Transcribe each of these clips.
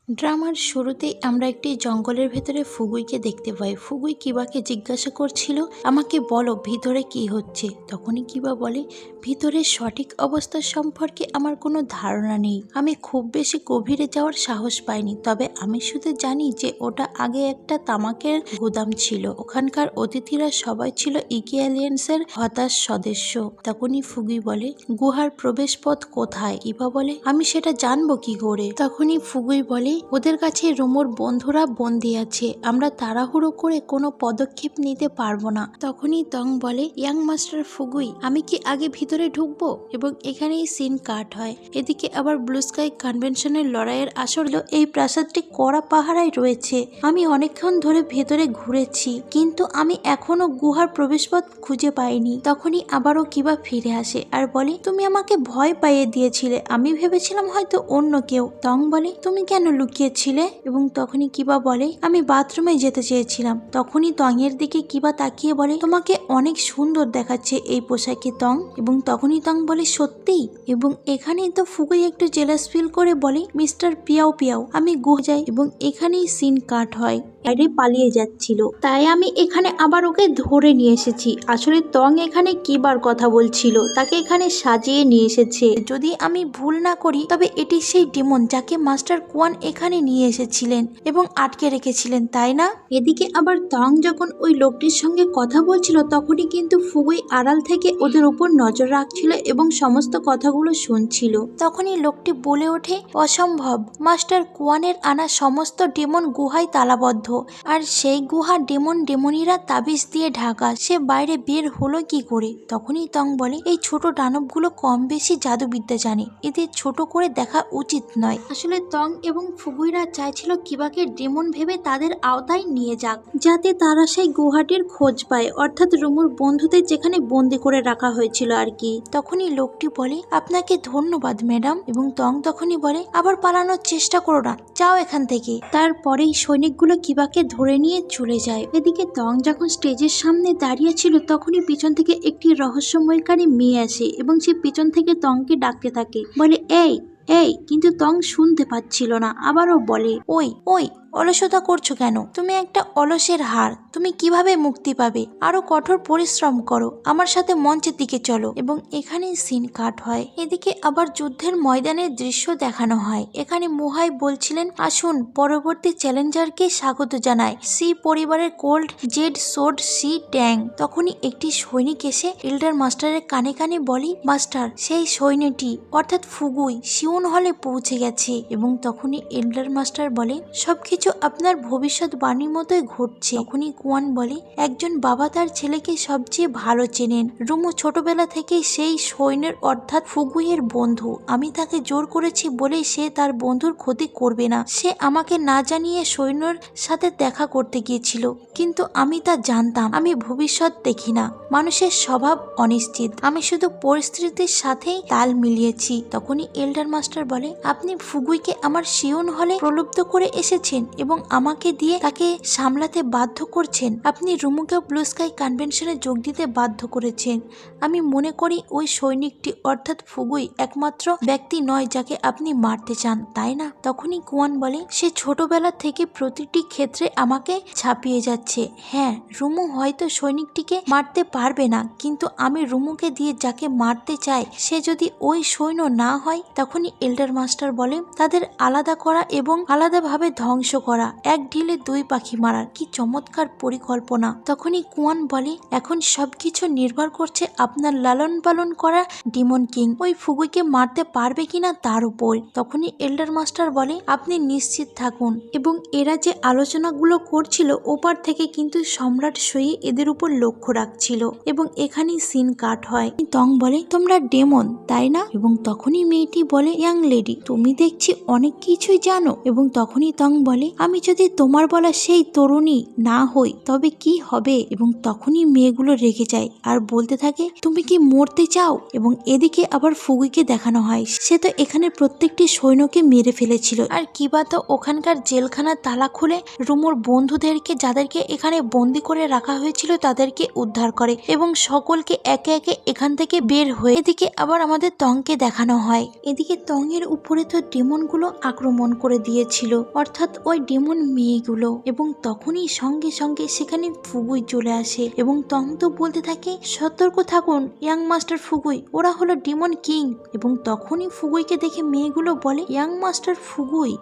ড্রামার শুরুতেই আমরা একটি জঙ্গলের ভেতরে ফুগুইকে দেখতে পাই। ফুগুই কিবাকে জিজ্ঞাসা করছিল, আমাকে বলো ভিতরে কি হচ্ছে। তখনই কিবা বলে, ভিতরের সঠিক অবস্থা সম্পর্কে আমার কোনো ধারণা নেই। আমি খুব বেশি গভীরে যাওয়ার সাহস পাইনি, তবে আমি শুধু জানি যে ওটা আগে একটা তামাকের গুদাম ছিল। ওখানকার অতিথিরা সবাই ছিল ইগিয়ালিয়ান্সের হতাশ সদস্য। তখনই ফুগুই বলে, গুহার প্রবেশ পথ কোথায়? কিবা বলে, আমি সেটা জানবো কি করে। তখনই ফুগুই বলে, ওদের কাছে রুমোর বন্ধুরা বন্দি আছে, আমরা তাড়াহুড়ো করে কোনো পদক্ষেপ নিতে পারবো না। তখনই তং বলে, ইয়াং মাস্টার ফুগুই, আমি কি আগে ভিতরে ঢুকবো? এবং এখানেই সিন কাট হয়। এদিকে আবার ব্লু স্কাই কনভেনশনের লড়াইয়ের আসর এই প্রাসাদটি কড়া পাহারায় রয়েছে। আমি অনেকক্ষণ ধরে ভেতরে ঘুরেছি, কিন্তু আমি এখনো গুহার প্রবেশপথ খুঁজে পাইনি। তখনই আবারও কিবা ফিরে আসে আর বলে, তুমি আমাকে ভয় পাইয়ে দিয়েছিলে, আমি ভেবেছিলাম হয়তো অন্য কেউ। তং বলে, তুমি কেন লুকিয়েছিলে? এবং তখনই কিবা বলে, আমি বাথরুমে যেতে চেয়েছিলাম। তখনই তং এর দিকে কিবা তাকিয়ে বলে, তোমাকে অনেক সুন্দর দেখাচ্ছে এই পোশাকে তং। এবং তখনই তং বলে, সত্যি? এবং এখানেই তো ফুগুই একটু জেলাস ফিল করে বলে, মিস্টার পিয়াও পিয়াও, আমি গুহ যাই। এবং এখানেই সিন কাট হয়। বাইরে পালিয়ে যাচ্ছিল, তাই আমি এখানে আবার ওকে ধরে নিয়ে এসেছি। আসলে তং এখানে কিবার কথা বলছিল, তাকে এখানে সাজিয়ে নিয়ে এসেছে। যদি আমি ভুল না করি তবে এটি সেই ডেমন যাকে মাস্টার কুয়ান এখানে নিয়ে এসেছিলেন এবং আটকে রেখেছিলেন, তাই না? এদিকে আবার তং যখন ওই লোকটির সঙ্গে কথা বলছিল, তখনই কিন্তু ফুগুই আড়াল থেকে ওদের উপর নজর রাখছিল এবং সমস্ত কথাগুলো শুনছিল। তখনই লোকটি বলে ওঠে, অসম্ভব, মাস্টার কুয়ানের আনা সমস্ত ডেমন গুহায় তালাবদ্ধ, আর সেই গুহা ডেমন ডেমনিরা তাবিজ দিয়ে ঢাকা, সে বাইরে বের হলো কি করে? তখনই তং বলে, এই ছোট দানবগুলো কম বেশি জাদুবিদ্যা জানে, এদের ছোট করে দেখা উচিত নয়। আসলে তং এবং ফুগুইরা চাইছিল কিবাকে ডেমন ভেবে তাদের আওতায় নিয়ে যাক, যাতে তারা সেই গুহাটির খোঁজ পায়, অর্থাৎ রুমুর বন্ধুদের যেখানে বন্দি করে রাখা হয়েছিল আর কি। তখনই লোকটি বলে, আপনাকে ধন্যবাদ ম্যাডাম। এবং তং তখনই বলে, আবার পালানোর চেষ্টা করো না, যাও এখান থেকে। তারপরেই সৈনিকগুলো কিবাকে ধরে নিয়ে চলে যায়। এদিকে তং যখন স্টেজের সামনে দাঁড়িয়ে ছিল, তখনই পিছন থেকে একটি রহস্যময়কারী মেয়ে আসে এবং সে পিছন থেকে তংকে ডাকতে থাকে, বলে, এই এই, কিন্তু তং শুনতে পাচ্ছিল না। আবারও বলে, ওই ওই, অলসতা করছো কেন? তুমি একটা অলসের হার, তুমি কিভাবে মুক্তি পাবে? আরো কঠোর পরিশ্রম করো, আমার সাথে মঞ্চের দিকে চলো। এবং এখানেই সিন কাট হয়। এদিকে আবার যুদ্ধের ময়দানের দৃশ্য দেখানো হয়। এখানে মুহাই বলছিলেন, আসুন পরবর্তী চ্যালেঞ্জারকে স্বাগত জানায়, সি পরিবারের কোল্ড জেড সোড সি ট্যাং। তখনই একটি সৈনিক এসে এল্ডার মাস্টারের কানে কানে বলে, মাস্টার, সেই সৈন্যটি অর্থাৎ ফুগুই শিউন হলে পৌঁছে গেছে। এবং তখনই এল্ডার মাস্টার বলে, সবকিছু আপনার ভবিষ্যৎবাণীর মতোই ঘটছে। তখনই কুয়ান বলে, একজন বাবা তার ছেলেকে সবচেয়ে ভালো চেনেন। রুমু ছোটবেলা থেকেই সেই সৈন্যের অর্থাৎ ফুগুইয়ের বন্ধু। আমি তাকে জোর করেছি বলেই সে তার বন্ধুর ক্ষতি করবে না। সে আমাকে না জানিয়ে সৈন্যর সাথে দেখা করতে গিয়েছিল, কিন্তু আমি তা জানতাম। আমি ভবিষ্যৎ দেখি না, মানুষের স্বভাব অনিশ্চিত, আমি শুধু পরিস্থিতির সাথেই তাল মিলিয়েছি। তখনই এল্ডার মাস্টার বলে, আপনি ফুগুইকে আমার শিউন হলে প্রলুব্ধ করে এসেছেন এবং আমাকে দিয়ে তাকে সামলাতে বাধ্য করছেন। আপনি রুমুকেও ব্লু স্কাই কনভেনশনে যোগ দিতে বাধ্য করেছেন। আমি মনে করি ওই সৈনিকটি অর্থাৎ ফুগুই একমাত্র ব্যক্তি নয় যাকে আপনি মারতে চান, তাই না? তখনই কুয়ান বলে, সে ছোটবেলা থেকে প্রতিটি ক্ষেত্রে আমাকে ছাপিয়ে যাচ্ছে। হ্যাঁ, রুমু হয়তো সৈনিকটিকে মারতে পারবে না, কিন্তু আমি রুমুকে দিয়ে যাকে মারতে চাই সে যদি ওই সৈন্য না হয়। তখনই এল্ডার মাস্টার বলে, তাদের আলাদা করা এবং আলাদাভাবে ধ্বংস করা, এক ঢিলে দুই পাখি মারার কি চমৎকার পরিকল্পনা। তখনই কুয়ান বলে, এখন সবকিছু নির্ভর করছে আপনার লালন পালন করা ডিমন কিং ওই ফুগুইকে মারতে পারবে কিনা তার উপর। তখনই এল্ডার মাস্টার বলে, আপনি নিশ্চিত থাকুন। এবং এরা যে আলোচনাগুলো করছিল, ওপার থেকে কিন্তু সম্রাট সই এদের উপর লক্ষ্য রাখছিল। এবং এখানেই সিন কাট হয়। তং বলে, তোমরা ডেমন, তাই না? এবং তখনই মেয়েটি বলে, ইয়াং লেডি, তুমি দেখছি অনেক কিছুই জানো। এবং তখনই তং বলে, বলে, আমি যদি তোমার বলা সেই তরুণী না হই তবে কি হবে? এবং তখনই মেয়েগুলো রেগে যায় আর বলতে থাকে, তুমি কি মরতে চাও? এবং এদিকে আবার ফুগুইকে দেখানো হয় সে তো এখানে প্রত্যেকটি সৈন্যকে মেরে ফেলেছিল, আর কিবা তো ওখানকার জেলখানার তালা খুলে রুমুর বন্ধুদেরকে, যাদেরকে এখানে বন্দি করে রাখা হয়েছিল, তাদেরকে উদ্ধার করে এবং সকলকে একে একে এখান থেকে বের হয়ে এদিকে আবার আমাদের তংকে দেখানো হয়। এদিকে তংয়ের উপরে তো ডেমনগুলো আক্রমণ করে দিয়েছিল, অর্থাৎ ওই ডেমন মেয়েগুলো, এবং তখনই সঙ্গে সঙ্গে সেখানে ফুগুই চলে আসে এবং তং তো বলতে থাকে, সতর্ক থাকুন ইয়াং মাস্টার ফুগুই, ওরা হলো ডেমন কিং। এবং তখনই ফুগুইকে দেখে মেয়েগুলো বলে, ইয়াং মাস্টার ফুগুই,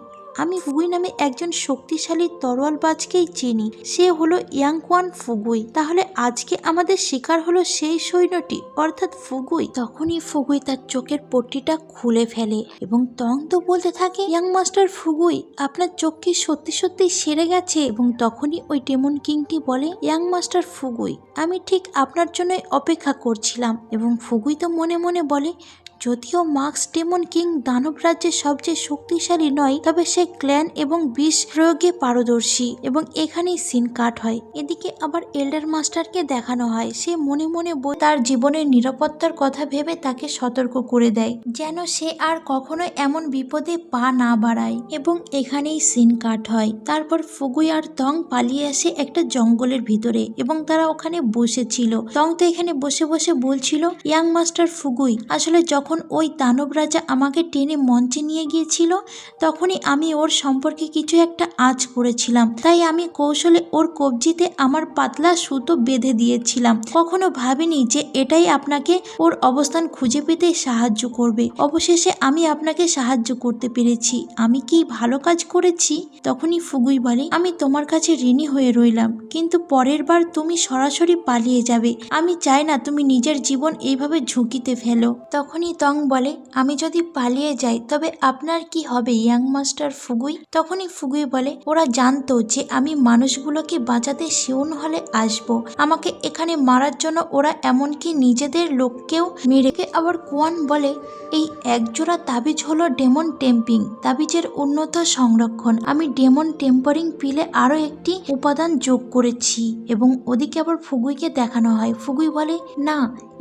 আমি ফুগুই নামে একজন শক্তিশালী তরোয়ালবাজকেই চিনি, সে হলো ইয়াংকুয়ান ফুগুই। তাহলে আজকে আমাদের শিকার হলো সেই সৈন্যটি, অর্থাৎ ফুগুই। তখনই ফুগুই তার চোখের পট্টিটা খুলে ফেলে এবং তং তো বলতে থাকে, ইয়াং মাস্টার ফুগুই, আপনার চোখ কি সত্যি সত্যি সেরে গেছে? এবং তখনই ওই ডেমন কিংটি বলে, ইয়াং মাস্টার ফুগুই, আমি ঠিক আপনার জন্যই অপেক্ষা করছিলাম। এবং ফুগুই তো মনে মনে বলে, যদিও মার্কস ডেমন কিং দানব রাজ্যের সবচেয়ে শক্তিশালী নয়, তবে সে ক্ল্যান এবং বিষ প্রয়োগে পারদর্শী। এবং এখানেই সিন কাট হয়। এদিকে আবার এল্ডার মাস্টারকে দেখানো হয়, সে মনে মনে তার জীবনের নিরাপত্তার কথা ভেবে তাকে সতর্ক করে দেয় যেন সে আর কখনো এমন বিপদে পা না বাড়ায়। এবং এখানেই সিন কাট হয়। তারপর ফুগুই আর তং পালিয়ে আসে একটা জঙ্গলের ভিতরে এবং তারা ওখানে বসেছিল। তং তো এখানে বসে বসে বলছিল, ইয়াং মাস্টার ফুগুই, আসলে যখন ওই দানব রাজা আমাকে টেনে মঞ্চে নিয়ে গিয়েছিল তখনই আমি ওর সম্পর্কে কিছু একটা আঁচ করেছিলাম, তাই আমি কৌশলে ওর কবজিতে আমার পাতলা সুতো বেঁধে দিয়েছিলাম। কখনো ভাবিনি যে এটাই আপনাকে ওর অবস্থান খুঁজে পেতে সাহায্য করবে। অবশেষে আমি আপনাকে সাহায্য করতে পেরেছি। আমি কি ভালো কাজ করেছি? তখনই ফুগুই বলে, আমি তোমার কাছে ঋণী হয়ে রইলাম, কিন্তু পরের বার তুমি সরাসরি পালিয়ে যাবে। আমি চাই না তুমি নিজের জীবন এইভাবে ঝুঁকিতে ফেলো। তখনই তং বলে, আমি যদি পালিয়ে যাই তবে আপনার কি হবে ইয়াং মাস্টার ফুগুই? তখনই ফুগুই বলে, ওরা জানতো যে আমি মানুষগুলোকে বাঁচাতে শিউন হলে আসব, আমাকে এখানে মারার জন্য ওরা এমনকি নিজেদের লোককেও মেরে। আবার কুয়ান বলে, এই একজোড়া তাবিজ হলো ডেমন টেম্পিং, তাবিজের উন্নত সংরক্ষণ। আমি ডেমন টেম্পারিং পিলে আরো একটি উপাদান যোগ করেছি। এবং ওদিকে আবার ফুগুইকে দেখানো হয়। ফুগুই বলে, না,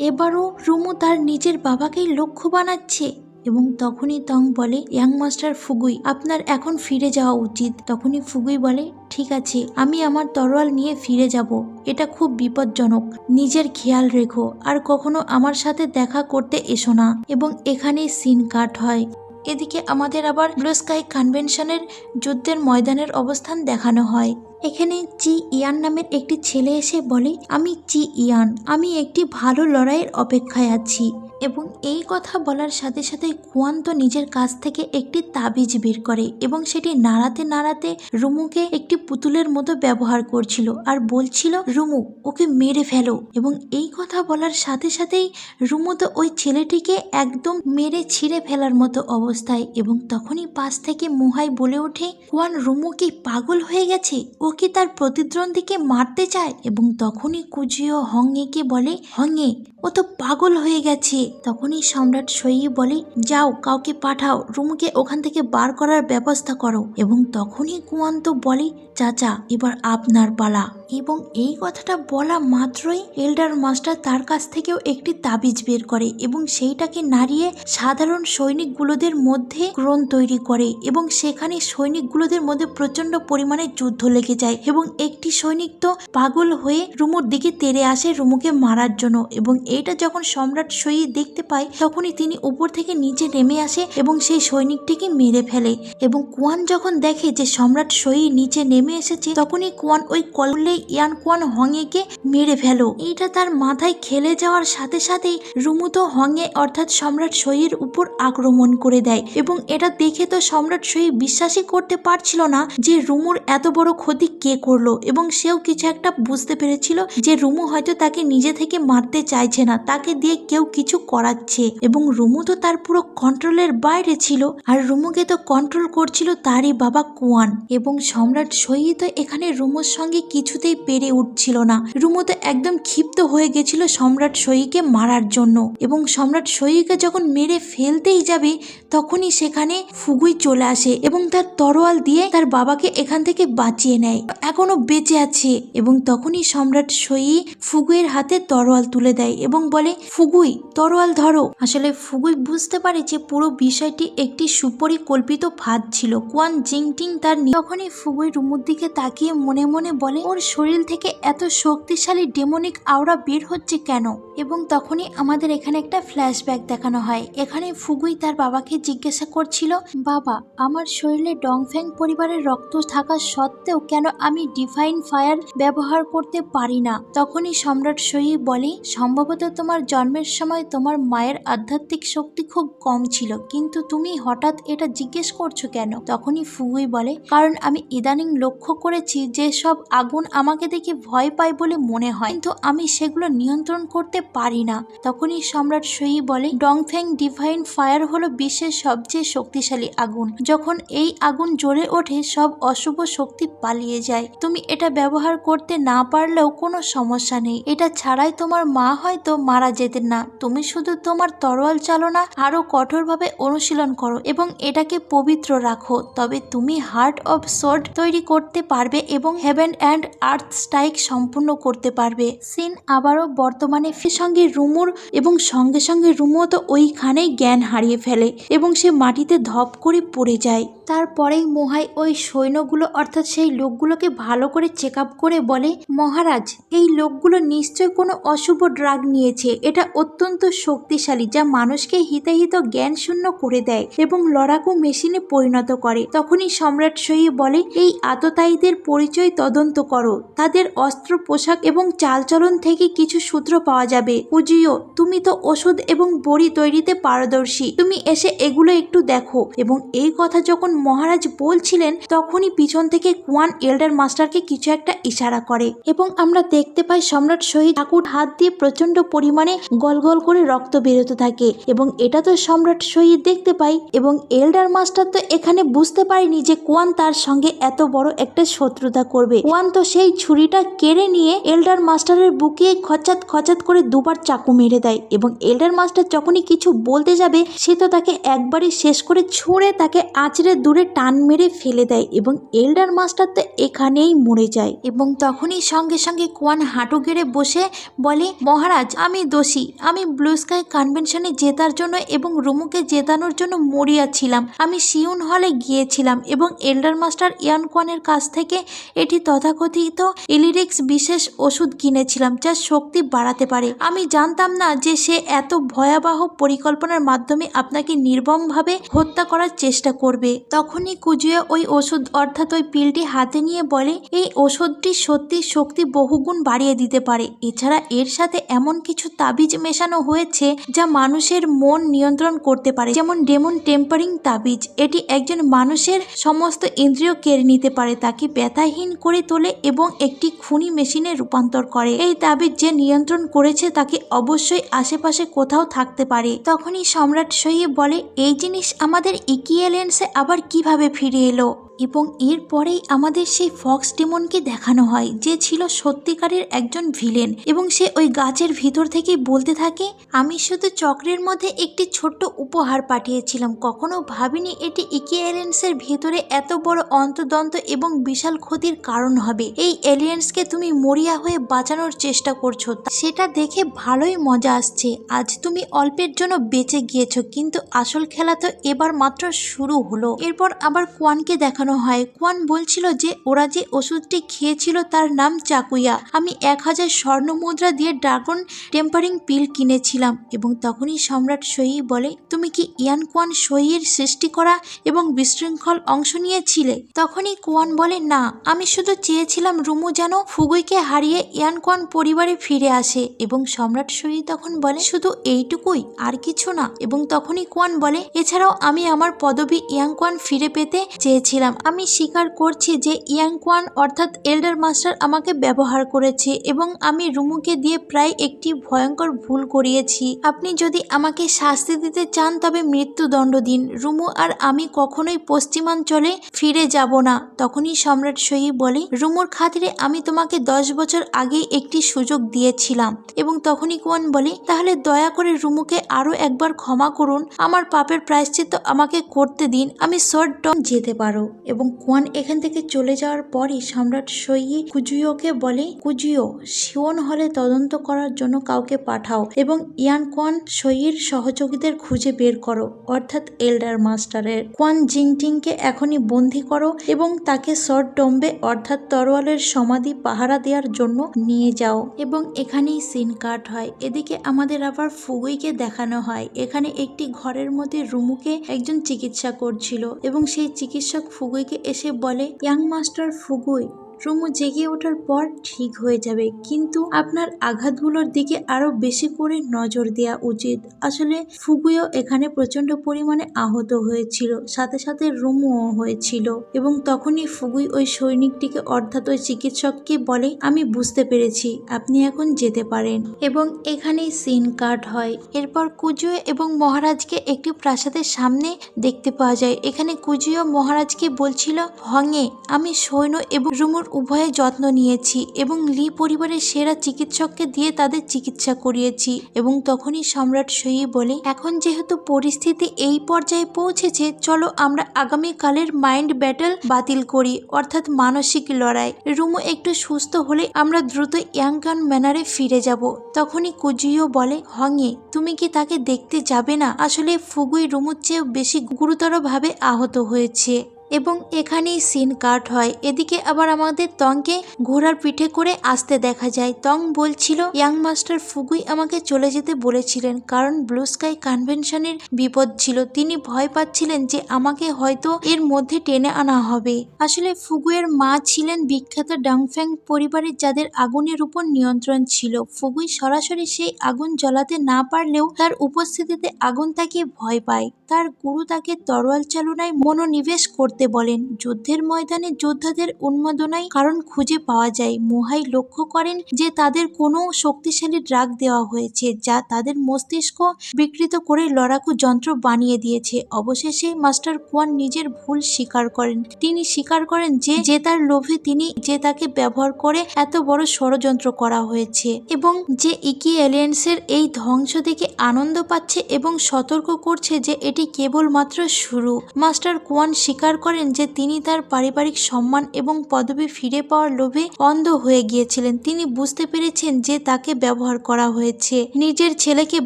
এবারও রুমু তার নিজের বাবাকেই লক্ষ্য বানাচ্ছে। এবং তখনই তং বলে, ইয়াং মাস্টার ফুগুই, আপনার এখন ফিরে যাওয়া উচিত। তখনই ফুগুই বলে, ঠিক আছে, আমি আমার তরোয়াল নিয়ে ফিরে যাব। এটা খুব বিপজ্জনক, নিজের খেয়াল রেখো, আর কখনো আমার সাথে দেখা করতে এসো না। এবং এখানেই সিন কাট হয়। এদিকে আমাদের আবার ব্লু স্কাই কনভেনশনের যুদ্ধের ময়দানের অবস্থান দেখানো হয়। এখানে চি ইয়ান নামের একটি ছেলে এসে বলে, আমি চি ইয়ান, আমি একটি ভালো লড়াইয়ের অপেক্ষায় আছি। এবং এই কথা বলার সাথে সাথে কুয়ান তো নিজের কাছ থেকে একটি তাবিজ বের করে এবং সেটি নাড়াতে নাড়াতে রুমুকে একটি পুতুলের মতো ব্যবহার করছিল আর বলছিল, রুমু, ওকে মেরে ফেলো। এবং এই কথা বলার সাথে সাথেই রুমু তো ওই ছেলেটিকে একদম মেরে ছিঁড়ে ফেলার মতো অবস্থায়। এবং তখনই পাশ থেকে মুহাই বলে ওঠে, কুয়ান, রুমু কি পাগল হয়ে গেছে? ও কি তার প্রতিদ্বন্দ্বীকে মারতে চায়? এবং তখনই কুজিও হংয়েকে বলে, হংয়ে, ও তো পাগল হয়ে গেছে। তখনই সম্রাট সই বলে, যাও, কাউকে পাঠাও, রুমুকে ওখান থেকে বার করার ব্যবস্থা করো। এবং তখনই কুয়ান তো বলে, চাচা, এবার আপনার পালা। এবং এই কথাটা বলা মাত্রই এল্ডার মাস্টার তার কাছ থেকেও একটি তাবিজ বের করে এবং সেইটাকে নাড়িয়ে সাধারণ সৈনিকগুলোদের মধ্যে ক্রোন তৈরি করে এবং সেখানে সৈনিকগুলোদের মধ্যে প্রচন্ড পরিমাণে যুদ্ধ লেগে যায়। এবং একটি সৈনিক তো পাগল হয়ে রুমুর দিকে তেড়ে আসে রুমুকে মারার জন্য। এবং এইটা যখন সম্রাট সই দেখতে পায় তখনই তিনি উপর থেকে নিচে নেমে আসে এবং সেই সৈনিকটিকে মেরে ফেলে। এবং কুয়ান যখন দেখে যে সম্রাট সই নিচে নেমে এসেছে তখনই কুয়ান ওই কললে ইয়ান কুয়ান হংয়েকে মেরে ফেলো। এইটা তার মাথায় খেলে যাওয়ার সাথে সাথেই রুমু তো হংয়ে অর্থাৎ সম্রাট সইয়ের উপর আক্রমণ করে দেয়। এবং এটা দেখে তো সম্রাট সই বিশ্বাসই করতে পারছিল না যে রুমুর এত বড় ক্ষতি কে করলো। এবং সেও কিছু একটা বুঝতে পেরেছিল যে রুমু হয়তো তাকে নিজে থেকে মারতে চাইছে না, তাকে দিয়ে কেউ কিছু করাচ্ছে এবং রুমু তো তার পুরো কন্ট্রোলের বাইরে ছিল, আর রুমুকে তো কন্ট্রোল করছিল তারই বাবা কুয়ান। এবং সম্রাট সই তো এখানে রুমুর সঙ্গে কিছুতেই পেরে উঠছিল না। রুমু তো একদম ক্ষিপ্ত হয়ে গেছিল সম্রাট সইকে মারার জন্য, এবং সম্রাট সইকে যখন মেরে ফেলতেই যাবে তখনই সেখানে ফুগুই চলে আসে এবং তার তরোয়াল দিয়ে তার বাবাকে এখান থেকে বাঁচিয়ে নেয়, এখনো বেঁচে আছে। এবং তখনই সম্রাট সই ফুগুইয়ের হাতে তরোয়াল তুলে দেয় এবং বলে, ফুগুই তরোয়াল ধরো। আসলে ফুগুই বুঝতে পারে যে পুরো বিষয়টি একটি সুপরিকল্পিত ফাঁদ ছিল। কুয়ান জিংটিং তার তখনই ফুগুই রুমুর দিকে তাকিয়ে মনে মনে বলে, ওর শরীর থেকে এত শক্তিশালী ডেমনিক আওরা বের হচ্ছে কেন? এবং তখনই আমাদের এখানে একটা ফ্ল্যাশব্যাক দেখানো হয়। এখানে ফুগুই তার বাবাকে জিজ্ঞাসা করছিল, বাবা আমার শরীরে ডংফ্যাং পরিবারের রক্ত থাকা সত্ত্বেও কেন আমি ডিভাইন ফায়ার ব্যবহার করতে পারি না? তখনই সম্রাট সই বলে, সম্ভবত তোমার জন্মের সময় তোমার মায়ের আধ্যাত্মিক শক্তি খুব কম ছিল, কিন্তু তুমি হঠাৎ এটা জিজ্ঞেস করছো কেন? তখনই ফুগুই বলে, কারণ আমি ইদানিং লক্ষ্য করেছি যে সব আগুন আমাকে দেখে ভয় পায় বলে মনে হয়, কিন্তু আমি সেগুলো নিয়ন্ত্রণ করতে পারি না। তখনই সম্রাট সই বলে, ডংফ্যাং ডিভাইন ফায়ার হলো বিশ্বের সবচেয়ে শক্তিশালী আগুন। যখন এই আগুন জ্বলে ওঠে সব অশুভ শক্তি পালিয়ে যায়। তুমি এটা ব্যবহার করতে না পারলেও কোনো সমস্যা নেই, এটা ছাড়াই তোমার মা হয়তো মারা যেতেন না। তুমি শুধু তোমার তরোয়াল চালনা আরো কঠোরভাবে অনুশীলন করো এবং এটাকে পবিত্র রাখো, তবে তুমি হার্ট অফ সোর্ড তৈরি করতে পারবে এবং হেভেন অ্যান্ড আর্থ স্ট্রাইক সম্পূর্ণ করতে পারবে। সিন আবারও বর্তমানে সঙ্গে রুমুর এবং সঙ্গে সঙ্গে রুমুও তো ওইখানেই জ্ঞান হারিয়ে ফেলে এবং সে মাটিতে ধপ করে পড়ে যায়। তারপরেই মোহাই ওই সৈন্যগুলো অর্থাৎ সেই লোকগুলোকে ভালো করে চেক আপ করে বলে, মহারাজ এই লোকগুলো নিশ্চয় কোনো অশুভ ড্রাগ নিয়েছে, এটা অত্যন্ত শক্তিশালী যা মানুষকে হিতাহিত জ্ঞান শূন্য করে দেয় এবং লড়াকু মেশিনে পরিণত করে। তখনই সম্রাট সই বলে, এই আততায়ীদের পরিচয় তদন্ত করো, তাদের অস্ত্র পোশাক এবং চালচলন থেকে কিছু সূত্র পাওয়া যাবে। কুজিও তুমি তো ওষুধ এবং বড়ি তৈরিতে পারদর্শী, তুমি এসে এগুলো একটু দেখো। এবং এই কথা যখন মহারাজ বলছিলেন তখনই পিছন থেকে কুয়ান এল্ডার মাস্টারকে কিছু একটা ইশারা করে এবং আমরা দেখতে পাই সম্রাট শহীদ ঠাকুর হাত দিয়ে প্রচন্ড পরিমাণে গল গল করে রক্ত বেরোতে থাকে এবং এটা তো সম্রাট শহীদ দেখতে পাই। এবং এল্ডার মাস্টার তো এখানে বুঝতে পারেনি যে কুয়ান তার সঙ্গে এত বড় একটা শত্রুতা করবে। কুয়ান তো সেই ছুরিটা কেড়ে নিয়ে এল্ডার মাস্টারের বুকে খচাত খচাত করে দুবার চাকু মেরে দেয় এবং এল্ডার মাস্টার যখনই কিছু বলতে যাবে সে তো তাকে একবারই শেষ করে ছুঁড়ে তাকে আঁচড়ে দূরে টান মেরে ফেলে দেয় এবং এল্ডার মাস্টার তো এখানেই মরে যায়। এবং তখনই সঙ্গে সঙ্গে কুয়ান হাঁটু গেড়ে বসে বলে, মহারাজ আমি দোষী, আমি ব্লু স্কাই কনভেনশনে জেতার জন্য এবং রুমুকে জেতানোর জন্য মরিয়া ছিলাম। আমি সিউন হলে গিয়েছিলাম এবং এল্ডার মাস্টার ইয়ান কুয়ানের কাছ থেকে এটি তথাকথিত ইলিরিক্স বিশেষ ওষুধ কিনেছিলাম যা শক্তি বাড়াতে পারে। আমি জানতাম না যে সে এত ভয়াবহ পরিকল্পনার মাধ্যমে আপনাকে নির্মমভাবে হত্যা করার চেষ্টা করবে। তখনই কুজিয়া ওই ওষুধ অর্থাৎ ওই পিলটি হাতে নিয়ে বলে, এই ওষুধটি সত্যি শক্তি বহুগুণ বাড়িয়ে দিতে পারে। এছাড়া এর সাথে এমন কিছু তাবিজ মেশানো হয়েছে যা মানুষের মন নিয়ন্ত্রণ করতে পারে, যেমন ডেমন টেম্পারিং তাবিজ। এটি একজন মানুষের সমস্ত ইন্দ্রিয় কেড়ে নিতে পারে, তাকে ব্যথাহীন করে তোলে এবং একটি খুনি মেশিনে রূপান্তর করে। এই তাবিজ যে নিয়ন্ত্রণ করেছে তাকে অবশ্যই আশেপাশে কোথাও থাকতে পারে। তখনই সম্রাট সহি বলে, এই জিনিস আমাদের ইকিয়েলেন্সে আবার কিভাবে ফিরে এলো? এবং এরপরেই আমাদের সেই ফক্স ডেমনকে দেখানো হয় যে ছিল সত্যিকারের একজন ভিলেন এবং সে ওই গাছের ভিতর থেকেই বলতে থাকে, আমি শুধু চক্রের মধ্যে একটি ছোট্ট উপহার পাঠিয়েছিলাম, কখনো ভাবিনি এটি ইকিয়েলেন্সের ভেতরে এত বড় অন্তদন্ত এবং বিশাল ক্ষতির কারণ হবে। এই এলিয়েন্সকে তুমি মরিয়া হয়ে বাঁচানোর চেষ্টা করছো, সেটা দেখে ভালোই মজা আসছে। আজ তুমি অল্পের জন্য বেঁচে গিয়েছো, কিন্তু আসল খেলা তো এবার মাত্র শুরু হলো। এরপর আবার কুয়ানকে দেখানো হয়। কুয়ান বলছিল যে ওরা যে ওষুধটি খেয়েছিল তার নাম চাকুইয়া। আমি 1000 স্বর্ণ মুদ্রা দিয়ে ড্রাগন টেম্পারিং পিল কিনেছিলাম। এবং তখনই সম্রাট সই বলে, তুমি কি ইয়ান কুয়ান সইয়ের সৃষ্টি করা এবং বিশৃঙ্খল অংশ নিয়েছিলে? তখনই কুয়ান বলে, না, আমি শুধু চেয়েছিলাম রুমু যেন ফুগুইকে হারিয়ে ইয়ান কুয়ান পরিবারে ফিরে আসে। এবং সম্রাট সই তখন বলে, শুধু এইটুকুই, আর কিছু না? এবং তখনই কুয়ান বলে, এছাড়াও আমি আমার পদবী ইয়াং কুয়ান ফিরে পেতে চেয়েছিলাম আমি স্বীকার করছি যে ইয়াং কোয়ান অর্থাৎ এল্ডার মাস্টার আমাকে ব্যবহার করেছে এবং আমি রুমুকে দিয়ে প্রায় একটি ভয়ঙ্কর ভুল করিয়েছি। আপনি যদি আমাকে শাস্তি দিতে চান তবে মৃত্যুদণ্ড দিন। রুমু আর আমি কখনোই পশ্চিমাঞ্চলে ফিরে যাব না। তখনই সম্রাট সই বলে, রুমুর খাতিরে আমি তোমাকে 10 বছর আগে একটি সুযোগ দিয়েছিলাম। এবং তখনই কোয়ান বলে, তাহলে দয়া করে রুমুকে আরো একবার ক্ষমা করুন, আমার পাপের প্রায়শ্চিত্ত আমাকে করতে দিন, আমি শর্ট টার্ম যেতে পারো। এবং কোয়ান এখান থেকে চলে যাওয়ার পরই সম্রাট সই কুজুয়োকে বলে, কুজুয়ো শিওন হলে তদন্ত করার জন্য কাউকে পাঠাও এবং ইয়ান কোয়ান সইয়ের সহযোগীদের খুঁজে বের করো, অর্থাৎ এল্ডার মাস্টারের। কোয়ান জিংটিংকে এখনই বন্দি করো এবং তাকে শর্ট টম্বে অর্থাৎ তরোয়ালের সমাধি পাহারা দেওয়ার জন্য নিয়ে যাও। এবং এখানেই সিন কাট হয়। এদিকে আমাদের আবার ফুগুইকে দেখানো হয়। এখানে একটি ঘরের মধ্যে রুমুকে একজন চিকিৎসা করছিল এবং সেই চিকিৎসক ফুগুইকে এসে বলে, ইয়াং মাস্টার ফুগুই, রুমু জেগে ওঠার পর ঠিক হয়ে যাবে, কিন্তু আপনার আঘাতগুলোর দিকে আরো বেশি করে নজর দেওয়া উচিত। আসলে ফুগুইও এখানে প্রচন্ড পরিমাণে আহত হয়েছিল, সাথে সাথে রুমুও হয়েছিল। এবং তখনই ফুগুই ওই সৈনিকটিকে অর্থাৎ ওই চিকিৎসককে বলে, আমি বুঝতে পেরেছি, আপনি এখন যেতে পারেন। এবং এখানেই সিন কাট হয়। এরপর কুজুয়ো এবং মহারাজকে একটি প্রাসাদের সামনে দেখতে পাওয়া যায়। এখানে কুজুয়ো মহারাজকে বলছিল, হংয়ে আমি সৈন্য এবং রুমুর উভয়ে যত্ন নিয়েছি এবং লি পরিবারের সেরা চিকিৎসককে দিয়ে তাদের চিকিৎসা করিয়েছি। এবং তখনই সম্রাট সই বলে, এখন যেহেতু পরিস্থিতি এই পর্যায়ে পৌঁছেছে, চলো আমরা আগামীকালের মাইন্ড ব্যাটল বাতিল করি, অর্থাৎ মানসিক লড়াই। রুমু একটু সুস্থ হলে আমরা দ্রুত ইয়াংকান ম্যানারে ফিরে যাব। তখনই কুজুয়ো বলে, হংয়ে তুমি কি তাকে দেখতে যাবে না? আসলে ফুগুই রুমুর চেয়েও বেশি গুরুতরভাবে আহত হয়েছে। এবং এখানেই সিন কাট হয়। এদিকে আবার আমাদের তংকে ঘোড়ার পিঠে করে আসতে দেখা যায়। তং বলছিল, ইয়াং মাস্টার ফুগুই আমাকে চলে যেতে বলেছিলেন কারণ ব্লু স্কাই কনভেনশনের বিপদ ছিল। তিনি ভয় পাচ্ছিলেন যে আমাকে হয়তো এর মধ্যে টেনে আনা হবে। আসলে ফুগুইয়ের মা ছিলেন বিখ্যাত ডাংফ্যাং পরিবারের, যাদের আগুনের উপর নিয়ন্ত্রণ ছিল। ফুগুই সরাসরি সেই আগুন জ্বলাতে না পারলেও তার উপস্থিতিতে আগুন তাকে ভয় পায়। তার গুরু তাকে তরোয়াল চালনায় মনোনিবেশ করতে বলেন। যুদ্ধের ময়দানে যোদ্ধাদের উন্মাদনায় কারণ খুঁজে পাওয়া যায়। মোহাই লক্ষ্য করেন যে তাদের কোনো শক্তিশালী ড্রাগ দেওয়া হয়েছে যা তাদের মস্তিষ্ক বিকৃত করে লড়াকু যন্ত্র বানিয়ে দিয়েছে। অবশেষে মাস্টার কোয়ান নিজের ভুল স্বীকার করেন। তিনি স্বীকার করেন যে তার লোভে তিনি যে তাকে ব্যবহার করে এত বড় ষড়যন্ত্র করা হয়েছে এবং যে ইকি এলিয়েন্সের এই ধ্বংস দেখে আনন্দ পাচ্ছে এবং সতর্ক করছে যে এটি কেবলমাত্র শুরু। মাস্টার কোয়ান স্বীকার করেন যে তিনি তার পারিবারিক সম্মান এবং পদবি ফিরে পাওয়ার লোভে অন্ধ হয়ে গিয়েছিলেন। তিনি বুঝতে পেরেছেন যে তাকে ব্যবহার করা হয়েছে নিজের ছেলেকে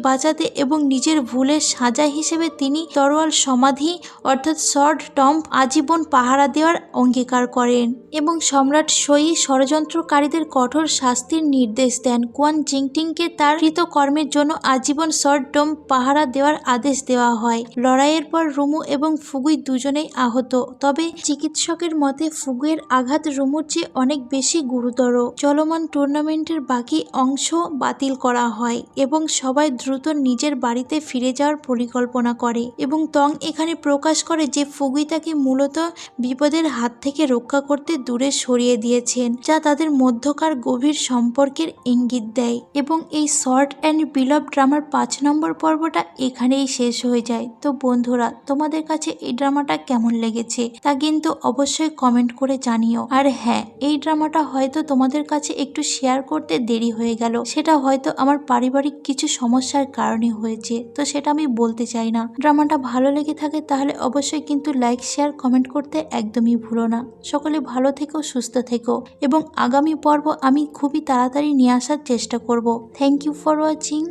বাঁচাতে এবং নিজের ভুলের সাজা হিসেবে তিনি তরোয়াল সমাধি অর্থাৎ শর্ট টম্ব আজীবন পাহারা দেওয়ার অঙ্গীকার করেন। এবং সম্রাট সই ষড়যন্ত্রকারীদের কঠোর শাস্তির নির্দেশ দেন। কোয়ান জিংটিংকে তার কৃতকর্মের জন্য আজীবন শর্ট টম্ব পাহারা দেওয়ার আদেশ দেওয়া হয়। লড়াইয়ের পর রুমু এবং ফুগুই দুজনেই আহত, তবে চিকিৎসকের মতে ফুগুইয়ের আঘাত রুমুর চেয়ে অনেক বেশি গুরুতর। চলমান টুর্নামেন্টের বাকি অংশ বাতিল করা হয় এবং সবাই দ্রুত নিজের বাড়িতে ফিরে যাওয়ার পরিকল্পনা করে। এবং তং এখানে প্রকাশ করে যে ফুগুই তাকে মূলত বিপদের হাত থেকে রক্ষা করতে দূরে সরিয়ে দিয়েছেন, যা তাদের মধ্যকার গভীর সম্পর্কের ইঙ্গিত দেয়। এবং এই শর্ট অ্যান্ড বিলভ ড্রামার 5 নম্বর পর্বটা এখানেই শেষ হয়ে যায়। তো বন্ধুরা, তোমাদের কাছে এই ড্রামাটা কেমন লেগেছে তা কিন্তু অবশ্যই কমেন্ট করে জানিও। আর হ্যাঁ, এই ড্রামাটা হয়তো তোমাদের কাছে একটু শেয়ার করতে দেরি হয়ে গেল, সেটা হয়তো আমার পারিবারিক কিছু সমস্যার কারণে হয়েছে, তো সেটা আমি বলতে চাই না। ড্রামাটা ভালো লেগে থাকে তাহলে অবশ্যই কিন্তু লাইক শেয়ার কমেন্ট করতে একদমই ভুলো না। সকলে ভালো থেকো, সুস্থ থেকো এবং আগামী পর্ব আমি খুবই তাড়াতাড়ি নিয়ে আসার চেষ্টা করব। Thank you for watching.